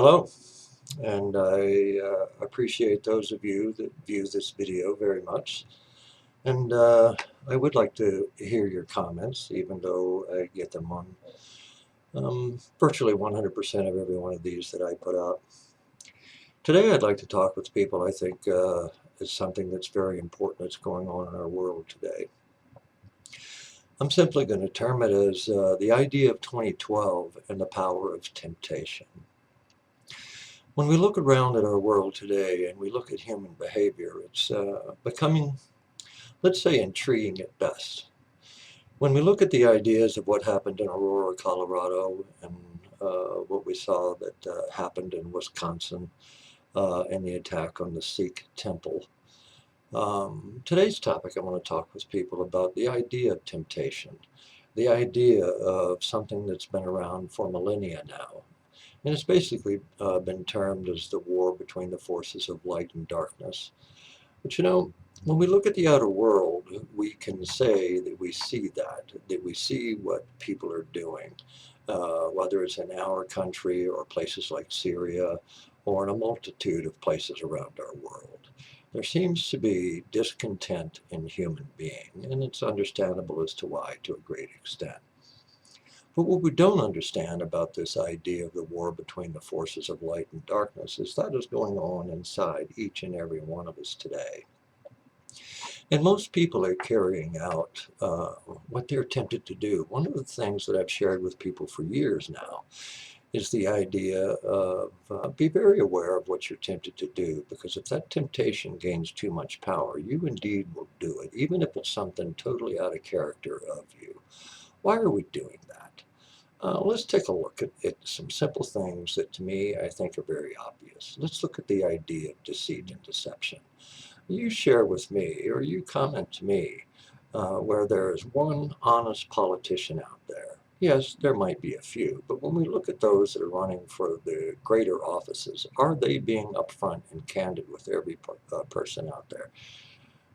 Hello, and I appreciate those of you that view this video very much. And I would like to hear your comments, even though I get them on virtually 100% of every one of these that I put out. Today, I'd like to talk with people I think is something that's very important that's going on in our world today. I'm simply going to term it as the idea of 2012 and the power of temptation. When we look around at our world today and we look at human behavior, it's becoming, let's say, intriguing at best. When we look at the ideas of what happened in Aurora, Colorado, and what we saw that happened in Wisconsin and the attack on the Sikh temple, today's topic I want to talk with people about the idea of temptation, the idea of something that's been around for millennia now. And it's basically been termed as the war between the forces of light and darkness. But when we look at the outer world, we can say that that we see what people are doing, whether it's in our country or places like Syria or in a multitude of places around our world. There seems to be discontent in human being, and it's understandable as to why to a great extent. But what we don't understand about this idea of the war between the forces of light and darkness is that is going on inside each and every one of us today. And most people are carrying out what they're tempted to do. One of the things that I've shared with people for years now is the idea of be very aware of what you're tempted to do, because if that temptation gains too much power, you indeed will do it, even if it's something totally out of character of you. Why are we doing that? Let's take a look at some simple things that to me I think are very obvious. Let's look at the idea of deceit and deception. You share with me or you comment to me where there is one honest politician out there. Yes, there might be a few, but when we look at those that are running for the greater offices, are they being upfront and candid with every person out there?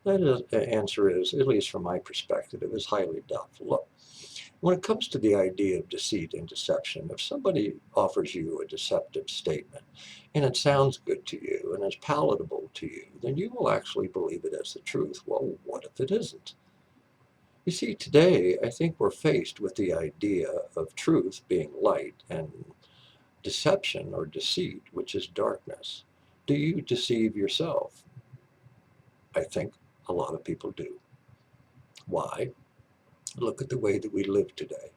The answer is, at least from my perspective, is highly doubtful. Look, when it comes to the idea of deceit and deception, if somebody offers you a deceptive statement and it sounds good to you and is palatable to you, then you will actually believe it as the truth. Well, what if it isn't? You see, today I think we're faced with the idea of truth being light and deception or deceit, which is darkness. Do you deceive yourself? I think a lot of people do. Why? Look at the way that we live today.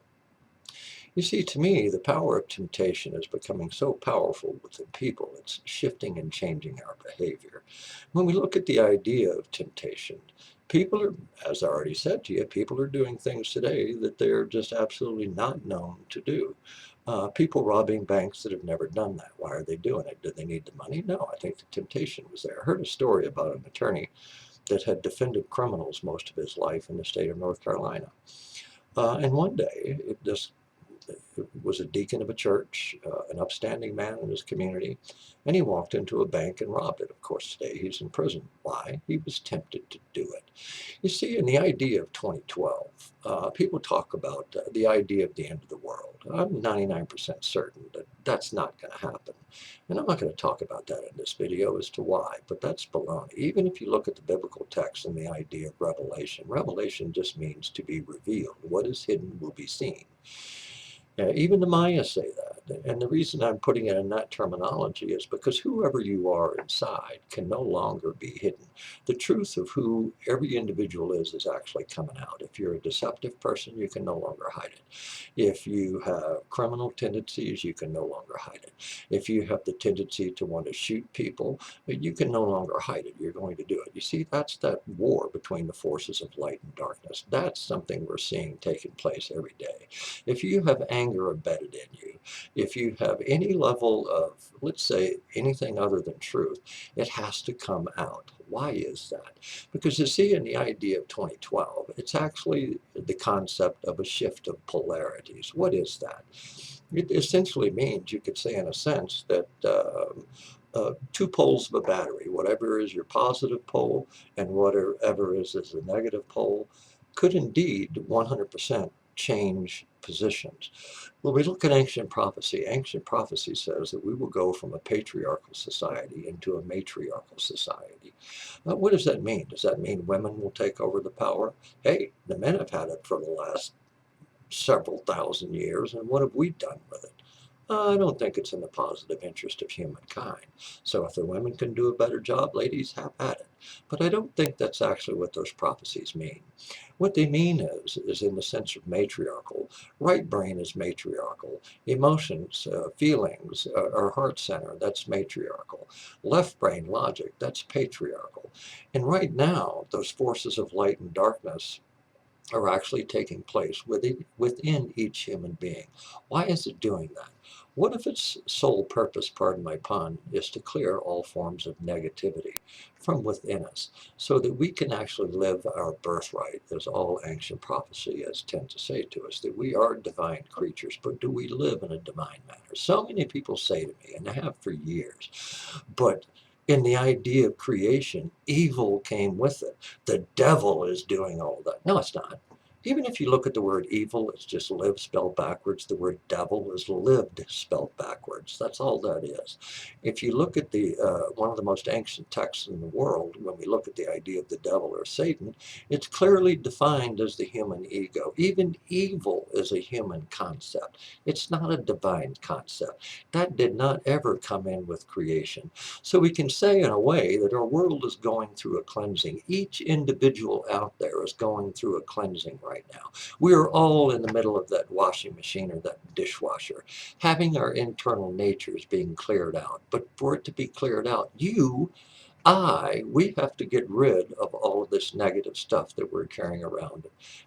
You see, to me, the power of temptation is becoming so powerful within people, it's shifting and changing our behavior. When we look at the idea of temptation, people are, as I already said to you, people are doing things today that they're just absolutely not known to do. People robbing banks that have never done that. Why are they doing it? Do they need the money? No, I think the temptation was there. I heard a story about an attorney that had defended criminals most of his life in the state of North Carolina. And one day, this was a deacon of a church, an upstanding man in his community, and he walked into a bank and robbed it. Of course, today he's in prison. Why? He was tempted to do it. You see, in the idea of 2012, people talk about the idea of the end of the world. I'm 99% certain that that's not going to happen. And I'm not going to talk about that in this video as to why, but that's baloney. Even if you look at the biblical text and the idea of revelation, revelation just means to be revealed. What is hidden will be seen. Even the Maya say that. And the reason I'm putting it in that terminology is because whoever you are inside can no longer be hidden. The truth of who every individual is actually coming out. If you're a deceptive person, you can no longer hide it. If you have criminal tendencies, you can no longer hide it. If you have the tendency to want to shoot people, you can no longer hide it. You're going to do it. You see, that's that war between the forces of light and darkness. That's something we're seeing taking place every day. If you have anger embedded in you, if you have any level of, let's say, anything other than truth, it has to come out. Why is that? Because you see, in the idea of 2012, it's actually the concept of a shift of polarities. What is that? It essentially means, you could say in a sense, that two poles of a battery, whatever is your positive pole and whatever is the negative pole, could indeed 100% change positions. When we look at ancient prophecy says that we will go from a patriarchal society into a matriarchal society. What does that mean? Does that mean women will take over the power? Hey, the men have had it for the last several thousand years, and what have we done with it? I don't think it's in the positive interest of humankind. So if the women can do a better job, ladies, have at it. But I don't think that's actually what those prophecies mean. What they mean is in the sense of matriarchal. Right brain is matriarchal. Emotions, feelings, or heart center, that's matriarchal. Left brain, logic, that's patriarchal. And right now, those forces of light and darkness are actually taking place within each human being. Why is it doing that? What if its sole purpose, pardon my pun, is to clear all forms of negativity from within us so that we can actually live our birthright, as all ancient prophecy has tend to say to us, that we are divine creatures, but do we live in a divine manner? So many people say to me, and I have for years, but in the idea of creation, evil came with it. The devil is doing all that. No, it's not. Even if you look at the word evil, it's just live spelled backwards. The word devil is lived spelled backwards. That's all that is. If you look at the one of the most ancient texts in the world, when we look at the idea of the devil or Satan, it's clearly defined as the human ego. Even evil is a human concept. It's not a divine concept. That did not ever come in with creation. So we can say in a way that our world is going through a cleansing. Each individual out there is going through a cleansing right now. We are all in the middle of that washing machine or that dishwasher, having our internal natures being cleared out. But for it to be cleared out, we have to get rid of all of this negative stuff that we're carrying around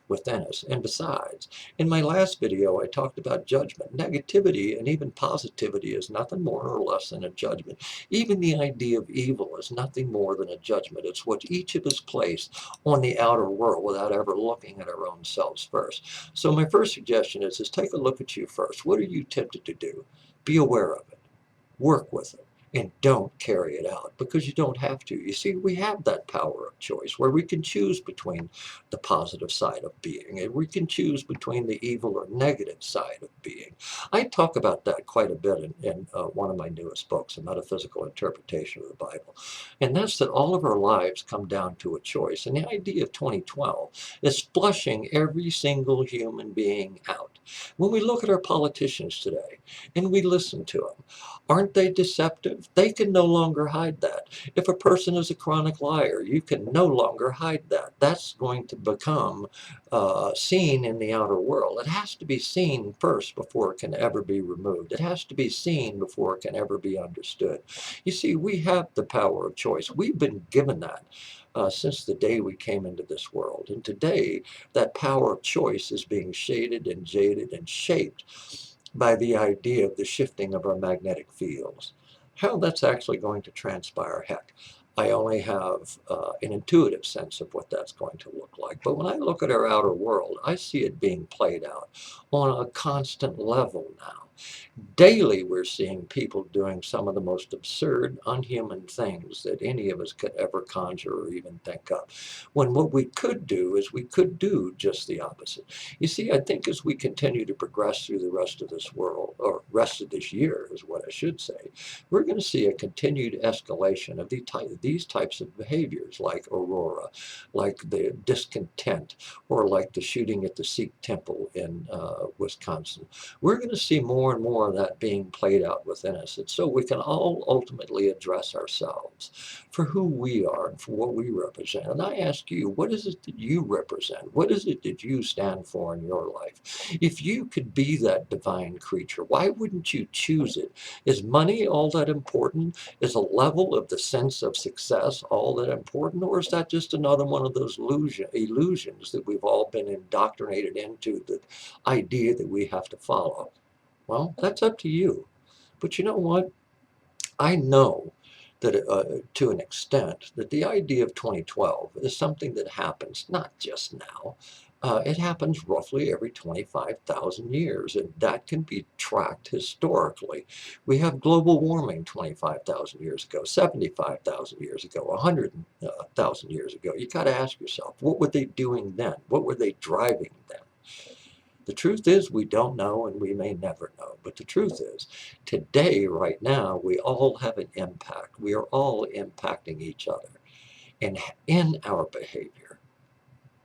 within us. And besides, in my last video, I talked about judgment. Negativity and even positivity is nothing more or less than a judgment. Even the idea of evil is nothing more than a judgment. It's what each of us place on the outer world without ever looking at our own selves first. So my first suggestion is take a look at you first. What are you tempted to do? Be aware of it. Work with it. And don't carry it out because you don't have to. You see, we have that power of choice where we can choose between the positive side of being and we can choose between the evil or negative side of being. I talk about that quite a bit in one of my newest books, A Metaphysical Interpretation of the Bible. And that's that all of our lives come down to a choice. And the idea of 2012 is flushing every single human being out. When we look at our politicians today and we listen to them, aren't they deceptive? They can no longer hide that. If a person is a chronic liar, you can no longer hide that. That's going to become seen in the outer world. It has to be seen first before it can ever be removed. It has to be seen before it can ever be understood. You see, we have the power of choice. We've been given that. Since the day we came into this world. And today, that power of choice is being shaded and jaded and shaped by the idea of the shifting of our magnetic fields. How that's actually going to transpire, heck, I only have an intuitive sense of what that's going to look like. But when I look at our outer world, I see it being played out on a constant level now. Daily, we're seeing people doing some of the most absurd, unhuman things that any of us could ever conjure or even think of. When what we could do is we could do just the opposite. You see, I think as we continue to progress through the rest of this world, or rest of this year is what I should say, we're going to see a continued escalation of these types of behaviors like Aurora, like the discontent, or like the shooting at the Sikh temple in Wisconsin. We're going to see more and more of that being played out within us. And so we can all ultimately address ourselves for who we are and for what we represent. And I ask you, what is it that you represent? What is it that you stand for in your life? If you could be that divine creature, why wouldn't you choose it? Is money all that important? Is a level of the sense of success all that important? Or is that just another one of those illusions that we've all been indoctrinated into, the idea that we have to follow? Well, that's up to you. But you know what? I know that to an extent that the idea of 2012 is something that happens not just now. It happens roughly every 25,000 years, and that can be tracked historically. We have global warming 25,000 years ago, 75,000 years ago, 100,000 years ago. You got to ask yourself, what were they doing then? What were they driving then? The truth is we don't know and we may never know. But the truth is, today, right now, we all have an impact. We are all impacting each other in our behavior.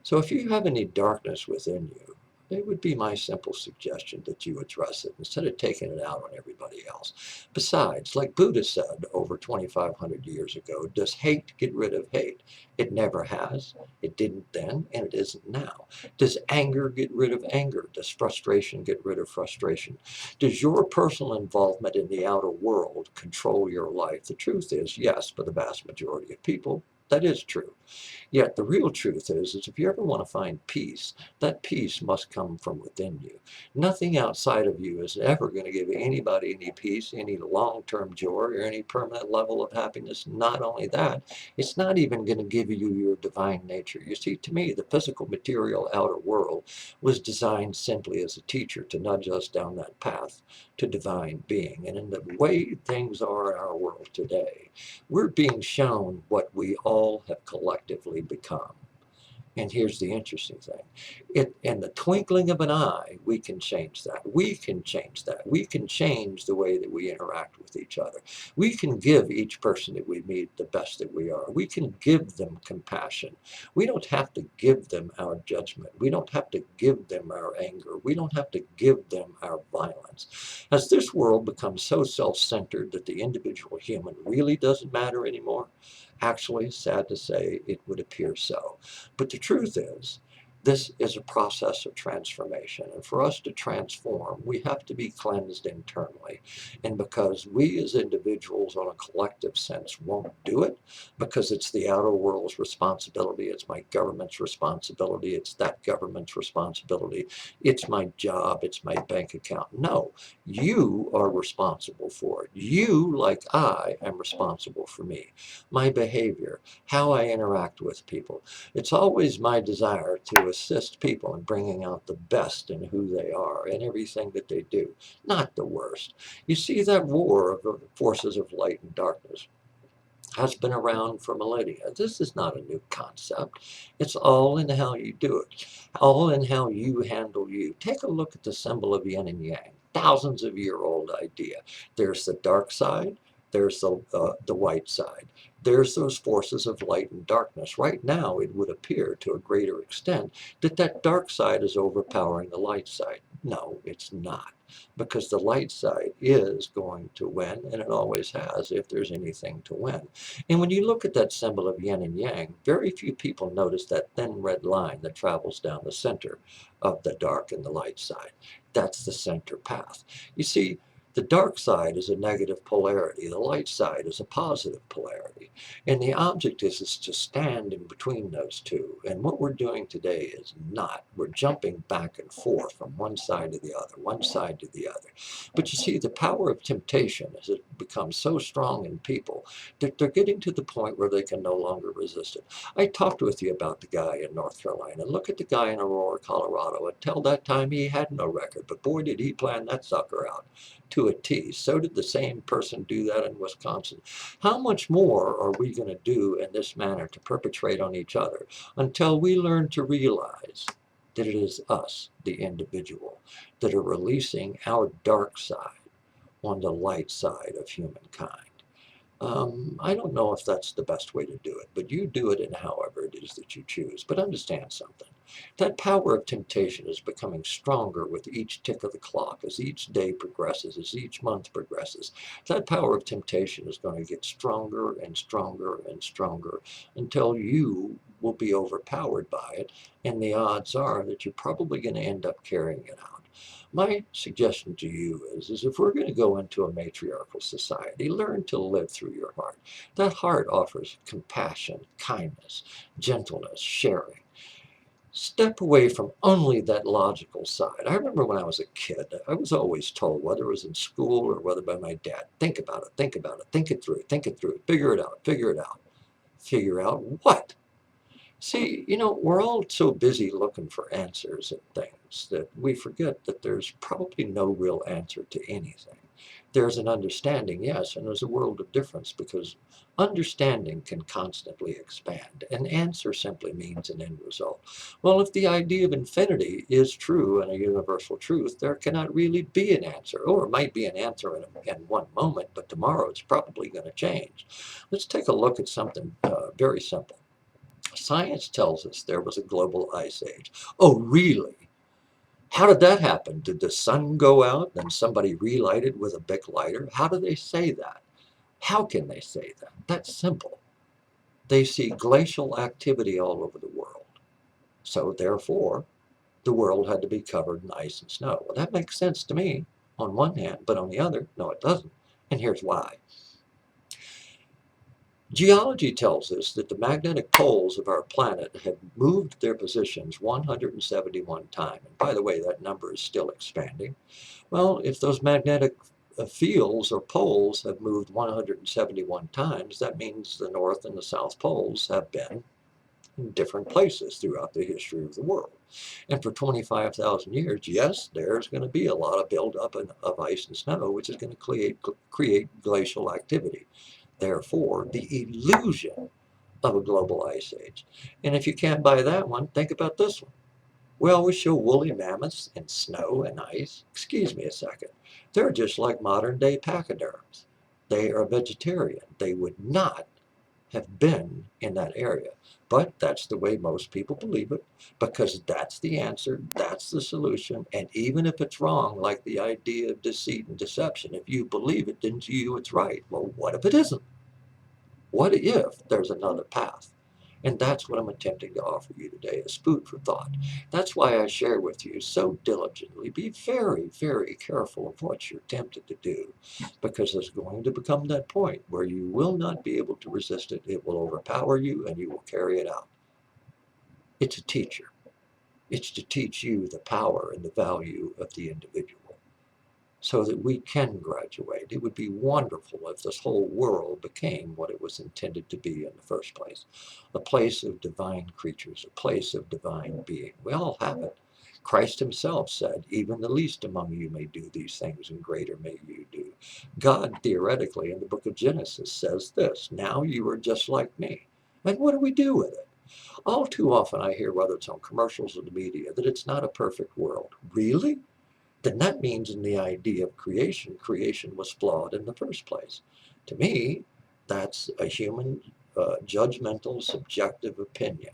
So if you have any darkness within you, it would be my simple suggestion that you address it instead of taking it out on everybody else. Besides, like Buddha said over 2,500 years ago, does hate get rid of hate? It never has. It didn't then, and it isn't now. Does anger get rid of anger? Does frustration get rid of frustration? Does your personal involvement in the outer world control your life? The truth is, yes, for the vast majority of people, that is true. Yet the real truth is if you ever want to find peace, that peace must come from within you. Nothing outside of you is ever going to give anybody any peace, any long-term joy, or any permanent level of happiness. Not only that, it's not even going to give you your divine nature. You see, to me, the physical, material outer world was designed simply as a teacher to nudge us down that path to divine being. And in the way things are in our world today, we're being shown what we all have collectively become. And here's the interesting thing. In the twinkling of an eye, we can change that. We can change that. We can change the way that we interact with each other. We can give each person that we meet the best that we are. We can give them compassion. We don't have to give them our judgment. We don't have to give them our anger. We don't have to give them our violence. As this world becomes so self-centered that the individual human really doesn't matter anymore, actually, sad to say, it would appear so. But the truth is, this is a process of transformation. And for us to transform, we have to be cleansed internally. And because we as individuals on a collective sense won't do it, because it's the outer world's responsibility, it's my government's responsibility, it's that government's responsibility, it's my job, it's my bank account. No, you are responsible for it. You, like I, am responsible for me, my behavior, how I interact with people. It's always my desire to assist people in bringing out the best in who they are and everything that they do, not the worst. You see, that war of the forces of light and darkness has been around for millennia. This is not a new concept. It's all in how you do it, all in how you handle you. Take a look at the symbol of yin and yang, thousands of year old idea. There's the dark side, there's the white side. There's those forces of light and darkness. Right now, it would appear to a greater extent that that dark side is overpowering the light side. No, it's not, because the light side is going to win, and it always has if there's anything to win. And when you look at that symbol of yin and yang, very few people notice that thin red line that travels down the center of the dark and the light side. That's the center path. You see, the dark side is a negative polarity. The light side is a positive polarity. And the object is to stand in between those two. And what we're doing today is not. We're jumping back and forth from one side to the other, one side to the other. But you see, the power of temptation as it becomes so strong in people that they're getting to the point where they can no longer resist it. I talked with you about the guy in North Carolina. Look at the guy in Aurora, Colorado. Until that time, he had no record. But boy, did he plan that sucker out to a T. So did the same person do that in Wisconsin. How much more are we going to do in this manner to perpetrate on each other until we learn to realize that it is us, the individual, that are releasing our dark side on the light side of humankind? I don't know if that's the best way to do it, but you do it in however it is that you choose. But understand something. That power of temptation is becoming stronger with each tick of the clock, as each day progresses, as each month progresses. That power of temptation is going to get stronger and stronger and stronger until you will be overpowered by it, and the odds are that you're probably going to end up carrying it out. My suggestion to you is if we're going to go into a matriarchal society, learn to live through your heart. That heart offers compassion, kindness, gentleness, sharing. Step away from only that logical side. I remember when I was a kid, I was always told, whether it was in school or whether by my dad, think about it, think about it, think it through, figure it out, figure it out. Figure out what? See, we're all so busy looking for answers at things that we forget that there's probably no real answer to anything. There's an understanding, yes, and there's a world of difference because understanding can constantly expand. An answer simply means an end result. Well, if the idea of infinity is true and a universal truth, there cannot really be an answer. Or it might be an answer in one moment, but tomorrow it's probably going to change. Let's take a look at something very simple. Science tells us there was a global ice age. Oh, really? How did that happen? Did the sun go out and somebody relight it with a Bic lighter? How do they say that? How can they say that? That's simple. They see glacial activity all over the world. So therefore, the world had to be covered in ice and snow. Well, that makes sense to me on one hand, but on the other, no, it doesn't. And here's why. Geology tells us that the magnetic poles of our planet have moved their positions 171 times. And by the way, that number is still expanding. Well, if those magnetic fields or poles have moved 171 times, that means the North and the South poles have been in different places throughout the history of the world. And for 25,000 years, yes, there's going to be a lot of buildup of ice and snow, which is going to create glacial activity. Therefore, the illusion of a global ice age. And if you can't buy that one, think about this one. We always show woolly mammoths in snow and ice. Excuse me a second. They're just like modern day pachyderms. They are vegetarian. They would not have been in that area. But that's the way most people believe it because that's the answer, that's the solution. And even if it's wrong, like the idea of deceit and deception, if you believe it, then to you it's right. Well, what if it isn't? What if there's another path? And that's what I'm attempting to offer you today as food for thought. That's why I share with you so diligently. Be very, very careful of what you're tempted to do because there's going to become that point where you will not be able to resist it. It will overpower you and you will carry it out. It's a teacher. It's to teach you the power and the value of the individual so that we can graduate. It would be wonderful if this whole world became what it was intended to be in the first place, a place of divine creatures, a place of divine being. We all have it. Christ himself said, even the least among you may do these things and greater may you do. God theoretically in the book of Genesis says this, now you are just like me. And what do we do with it? All too often I hear, whether it's on commercials or the media, that it's not a perfect world. Really? Then that means in the idea of creation, creation was flawed in the first place. To me, that's a human judgmental, subjective opinion.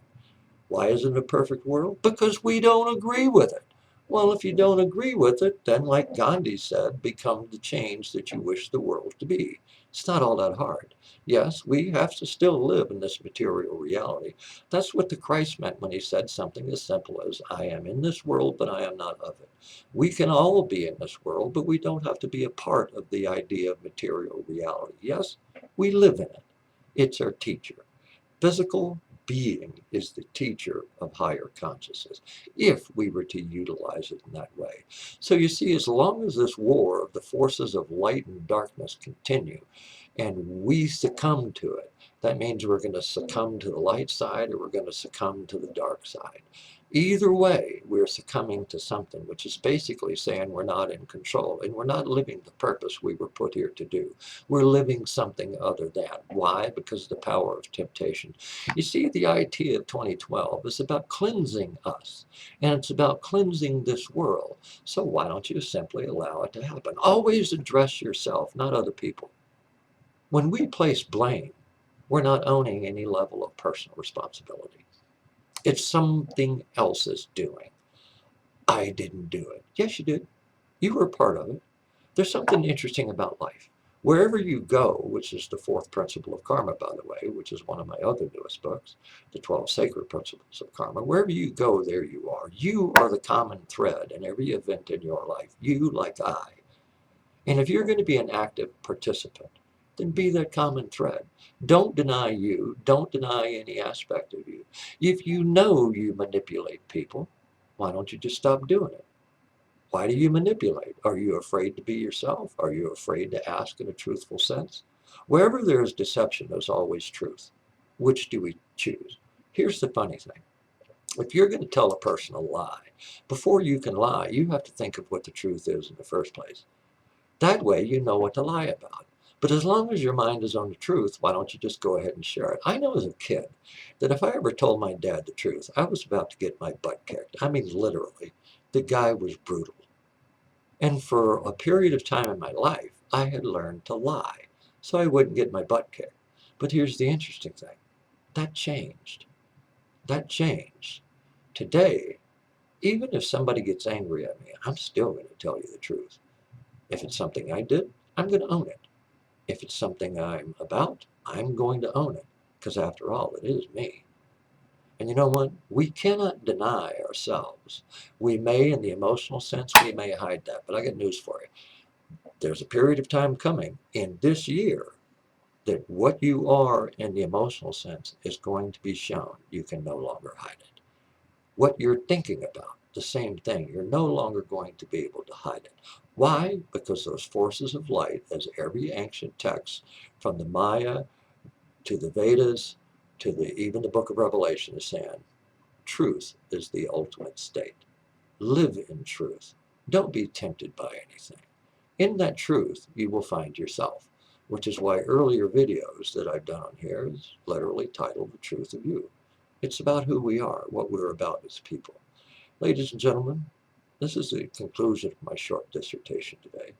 Why isn't it a perfect world? Because we don't agree with it. Well, if you don't agree with it, then, like Gandhi said, become the change that you wish the world to be. It's not all that hard. Yes, we have to still live in this material reality. That's what the Christ meant when he said something as simple as, I am in this world, but I am not of it. We can all be in this world, but we don't have to be a part of the idea of material reality. Yes, we live in it. It's our teacher. Physical being is the teacher of higher consciousness, if we were to utilize it in that way. So you see, as long as this war of the forces of light and darkness continue, and we succumb to it, that means we're going to succumb to the light side or we're going to succumb to the dark side. Either way, we're succumbing to something, which is basically saying we're not in control and we're not living the purpose we were put here to do. We're living something other than. Why? Because of the power of temptation. You see, the idea of 2012 is about cleansing us, and it's about cleansing this world. So why don't you simply allow it to happen? Always address yourself, not other people. When we place blame, we're not owning any level of personal responsibility. If something else is doing, I didn't do it. Yes, you did. You were a part of it. There's something interesting about life. Wherever you go, which is the fourth principle of karma, by the way, which is one of my other newest books, the 12 Sacred Principles of Karma, wherever you go, there you are. You are the common thread in every event in your life. You, like I. And if you're going to be an active participant, then be that common thread. Don't deny you. Don't deny any aspect of you. If you know you manipulate people, why don't you just stop doing it? Why do you manipulate? Are you afraid to be yourself? Are you afraid to ask in a truthful sense? Wherever there is deception, there's always truth. Which do we choose? Here's the funny thing. If you're going to tell a person a lie, before you can lie, you have to think of what the truth is in the first place. That way you know what to lie about. But as long as your mind is on the truth, why don't you just go ahead and share it? I know as a kid that if I ever told my dad the truth, I was about to get my butt kicked. I mean, literally. The guy was brutal. And for a period of time in my life, I had learned to lie so I wouldn't get my butt kicked. But here's the interesting thing. That changed. That changed. Today, even if somebody gets angry at me, I'm still going to tell you the truth. If it's something I did, I'm going to own it. If it's something I'm about, I'm going to own it. Because after all, it is me. And you know what? We cannot deny ourselves. We may, in the emotional sense, we may hide that. But I got news for you. There's a period of time coming in this year that what you are in the emotional sense is going to be shown. You can no longer hide it. What you're thinking about, the same thing. You're no longer going to be able to hide it. Why? Because those forces of light, as every ancient text, from the Maya to the Vedas to even the book of Revelation is saying, truth is the ultimate state. Live in truth. Don't be tempted by anything. In that truth, you will find yourself, which is why earlier videos that I've done on here is literally titled The Truth of You. It's about who we are, what we're about as people. Ladies and gentlemen, this is the conclusion of my short dissertation today.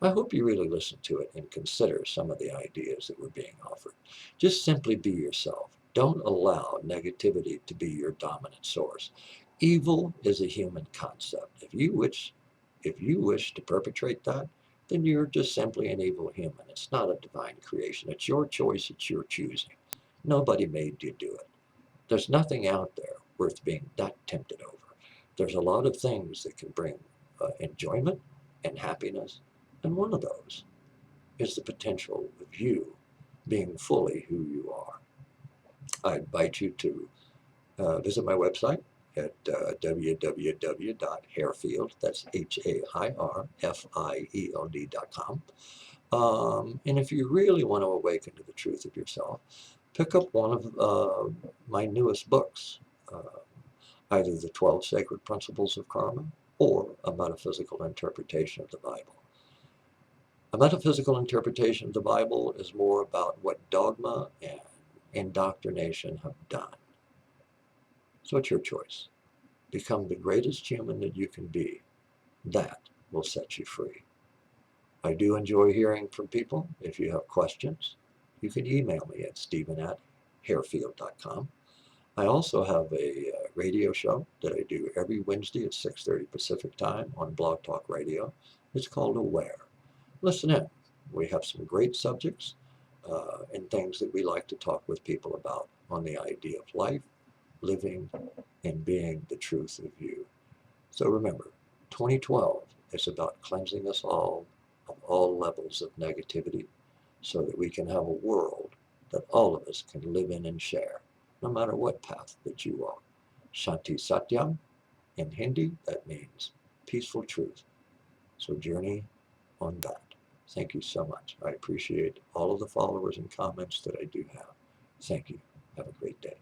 I hope you really listen to it and consider some of the ideas that were being offered. Just simply be yourself. Don't allow negativity to be your dominant source. Evil is a human concept. If you wish to perpetrate that, then you're just simply an evil human. It's not a divine creation. It's your choice. It's your choosing. Nobody made you do it. There's nothing out there worth being that tempted over. There's a lot of things that can bring enjoyment and happiness, and one of those is the potential of you being fully who you are. I invite you to visit my website at www.hairfield, that's HAIRFIELD.com. And if you really want to awaken to the truth of yourself, pick up one of my newest books, uh, either the 12 Sacred Principles of Karma or a metaphysical interpretation of the Bible. A metaphysical interpretation of the Bible is more about what dogma and indoctrination have done. So it's your choice. Become the greatest human that you can be. That will set you free. I do enjoy hearing from people. If you have questions, you can email me at stephen@hairfield.com. I also have a radio show that I do every Wednesday at 6:30 Pacific Time on Blog Talk Radio. It's called Aware. Listen in. We have some great subjects and things that we like to talk with people about on the idea of life, living, and being the truth of you. So remember, 2012 is about cleansing us all of all levels of negativity so that we can have a world that all of us can live in and share, no matter what path that you walk. Shanti Satyam, in Hindi, that means peaceful truth. So journey on that. Thank you so much. I appreciate all of the followers and comments that I do have. Thank you. Have a great day.